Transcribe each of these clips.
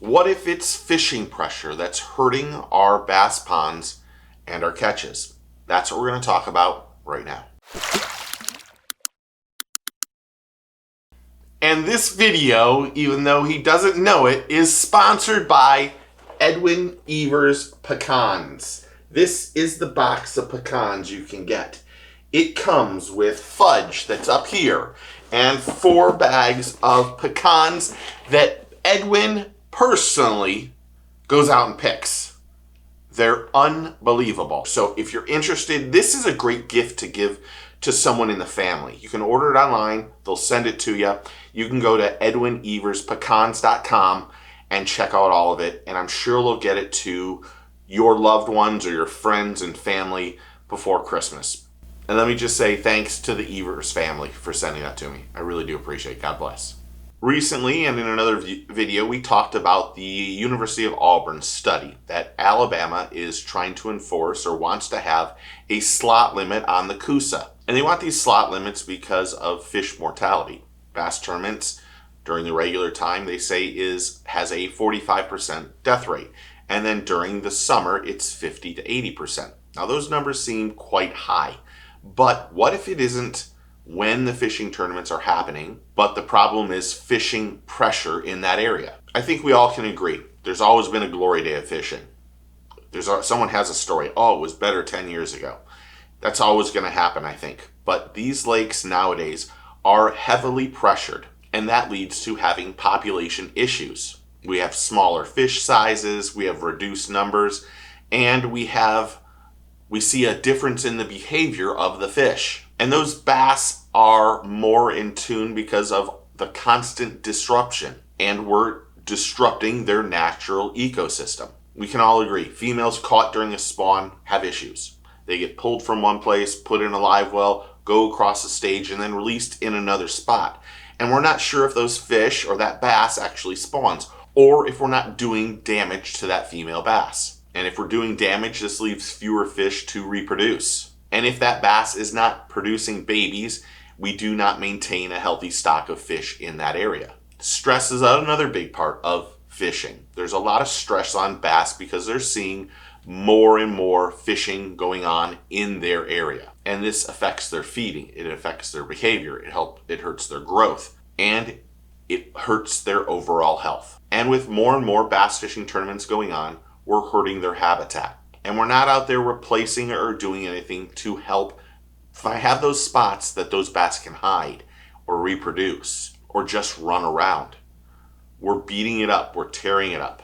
What if it's fishing pressure that's hurting our bass ponds and our catches? That's what we're going to talk about right now. And this video, even though he doesn't know it, is sponsored by Edwin Evers Pecans. This is the box of pecans you can get. It comes with fudge that's up here and 4 bags of pecans that Edwin personally goes out and picks. They're unbelievable. So if you're interested, this is a great gift to give to someone in the family. You can order it online. They'll send it to you. You can go to edwineverspecans.com and check out all of it. And I'm sure they'll get it to your loved ones or your friends and family before Christmas. And let me just say thanks to the Evers family for sending that to me. I really do appreciate it. God bless. Recently, and in another video, we talked about the University of Auburn study that Alabama is trying to enforce or wants to have a slot limit on the Coosa. And they want these slot limits because of fish mortality. Bass tournaments during the regular time, they say, has a 45% death rate. And then during the summer, it's 50 to 80%. Now, those numbers seem quite high. But what if it isn't when the fishing tournaments are happening, but the problem is fishing pressure in that area? I think we all can agree. There's always been a glory day of fishing. Someone has a story. Oh, it was better 10 years ago. That's always going to happen, I think. But these lakes nowadays are heavily pressured, and that leads to having population issues. We have smaller fish sizes, we have reduced numbers, and we see a difference in the behavior of the fish. And those bass are more in tune because of the constant disruption. And we're disrupting their natural ecosystem. We can all agree, females caught during a spawn have issues. They get pulled from one place, put in a live well, go across the stage, and then released in another spot. And we're not sure if those fish or that bass actually spawns, or if we're not doing damage to that female bass. And if we're doing damage, this leaves fewer fish to reproduce. And if that bass is not producing babies, we do not maintain a healthy stock of fish in that area. Stress is another big part of fishing. There's a lot of stress on bass because they're seeing more and more fishing going on in their area. And this affects their feeding. It affects their behavior. It hurts their growth. And it hurts their overall health. And with more and more bass fishing tournaments going on, we're hurting their habitat. And we're not out there replacing or doing anything to help have those spots that those bass can hide or reproduce or just run around. We're beating it up. We're tearing it up.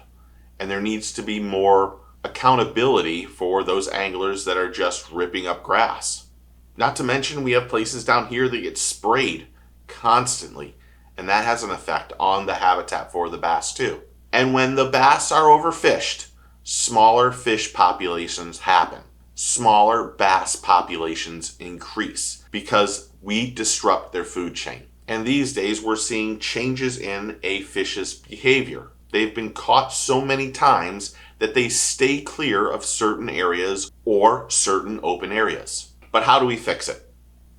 And there needs to be more accountability for those anglers that are just ripping up grass. Not to mention we have places down here that get sprayed constantly. And that has an effect on the habitat for the bass too. And when the bass are overfished, smaller fish populations happen. Smaller bass populations increase because we disrupt their food chain. And these days we're seeing changes in a fish's behavior. They've been caught so many times that they stay clear of certain areas or certain open areas. But how do we fix it?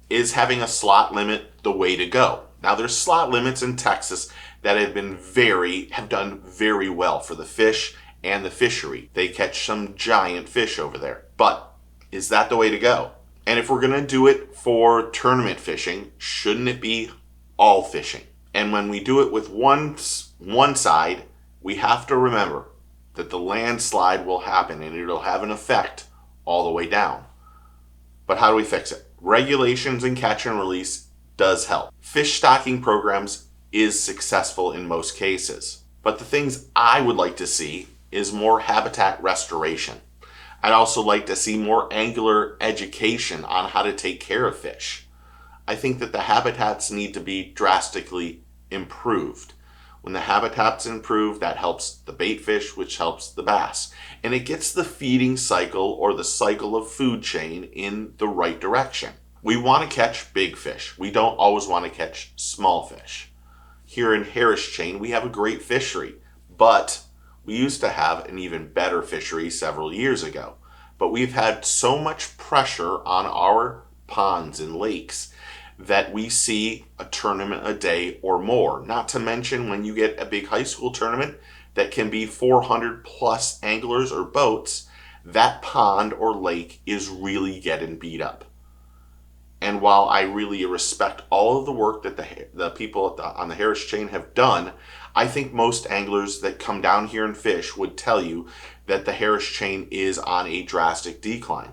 Is having a slot limit the way to go? Now there's slot limits in Texas that have done very well for the fish and the fishery. They catch some giant fish over there. But is that the way to go? And if we're going to do it for tournament fishing, shouldn't it be all fishing? And when we do it with one side, we have to remember that the landslide will happen and it'll have an effect all the way down. But how do we fix it? Regulations and catch and release does help. Fish stocking programs is successful in most cases. But the things I would like to see is more habitat restoration. I'd also like to see more angler education on how to take care of fish. I think that the habitats need to be drastically improved. When the habitat's improved, that helps the bait fish, which helps the bass. And it gets the feeding cycle or the cycle of food chain in the right direction. We want to catch big fish. We don't always want to catch small fish. Here in Harris Chain, we have a great fishery, but we used to have an even better fishery several years ago. But we've had so much pressure on our ponds and lakes that we see a tournament a day or more. Not to mention when you get a big high school tournament, that can be 400 plus anglers or boats, that pond or lake is really getting beat up. And while I really respect all of the work that the people on the Harris chain have done, I think most anglers that come down here and fish would tell you that the Harris chain is on a drastic decline.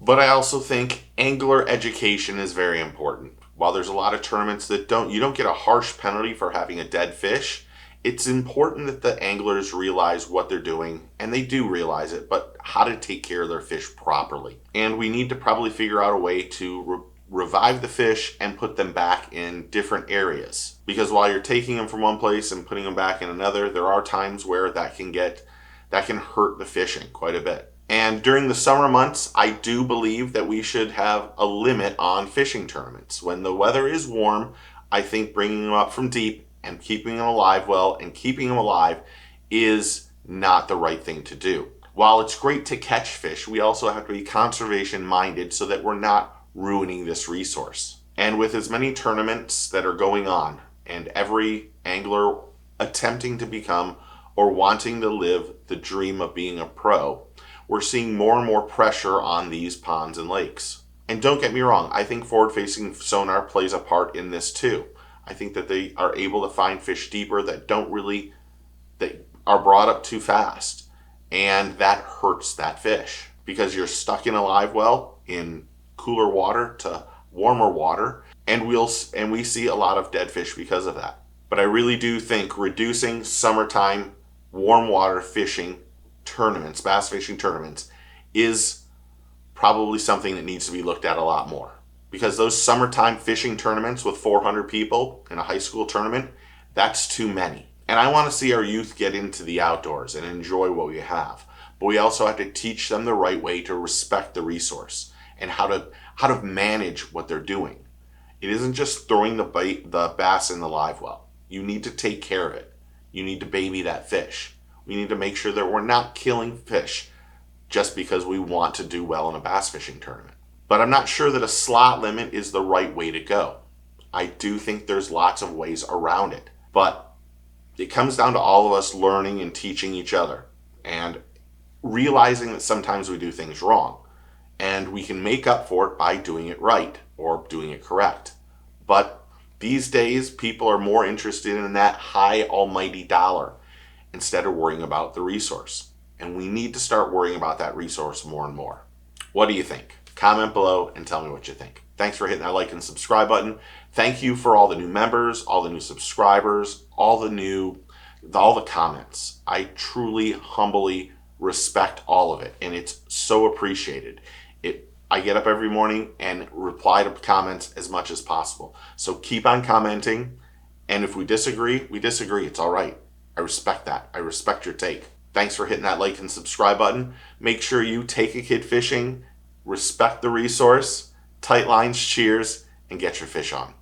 But I also think angler education is very important. While there's a lot of tournaments that you don't get a harsh penalty for having a dead fish, it's important that the anglers realize what they're doing, and they do realize it, but how to take care of their fish properly. And we need to probably figure out a way to revive the fish and put them back in different areas. Because while you're taking them from one place and putting them back in another, there are times where that can hurt the fishing quite a bit. And during the summer months, I do believe that we should have a limit on fishing tournaments. When the weather is warm, I think bringing them up from deep and keeping them alive well and keeping them alive is not the right thing to do. While it's great to catch fish, we also have to be conservation minded so that we're not ruining this resource. And with as many tournaments that are going on and every angler attempting to become or wanting to live the dream of being a pro, we're seeing more and more pressure on these ponds and lakes. And don't get me wrong, I think forward-facing sonar plays a part in this too. I think that they are able to find fish deeper that are brought up too fast. And that hurts that fish because you're stuck in a live well in cooler water to warmer water, and we see a lot of dead fish because of that. But I really do think reducing summertime warm water fishing tournaments, bass fishing tournaments, is probably something that needs to be looked at a lot more. Because those summertime fishing tournaments with 400 people in a high school tournament, that's too many. And I want to see our youth get into the outdoors and enjoy what we have. But we also have to teach them the right way to respect the resource and how to manage what they're doing. It isn't just throwing the bass in the live well. You need to take care of it. You need to baby that fish. We need to make sure that we're not killing fish just because we want to do well in a bass fishing tournament. But I'm not sure that a slot limit is the right way to go. I do think there's lots of ways around it. But it comes down to all of us learning and teaching each other and realizing that sometimes we do things wrong. And we can make up for it by doing it right or doing it correct. But these days, people are more interested in that high almighty dollar instead of worrying about the resource. And we need to start worrying about that resource more and more. What do you think? Comment below and tell me what you think. Thanks for hitting that like and subscribe button. Thank you for all the new members, all the new subscribers, all the comments. I truly, humbly respect all of it, and it's so appreciated. I get up every morning and reply to comments as much as possible. So keep on commenting, and if we disagree, we disagree. It's all right. I respect that. I respect your take. Thanks for hitting that like and subscribe button. Make sure you take a kid fishing, respect the resource, tight lines, cheers, and get your fish on.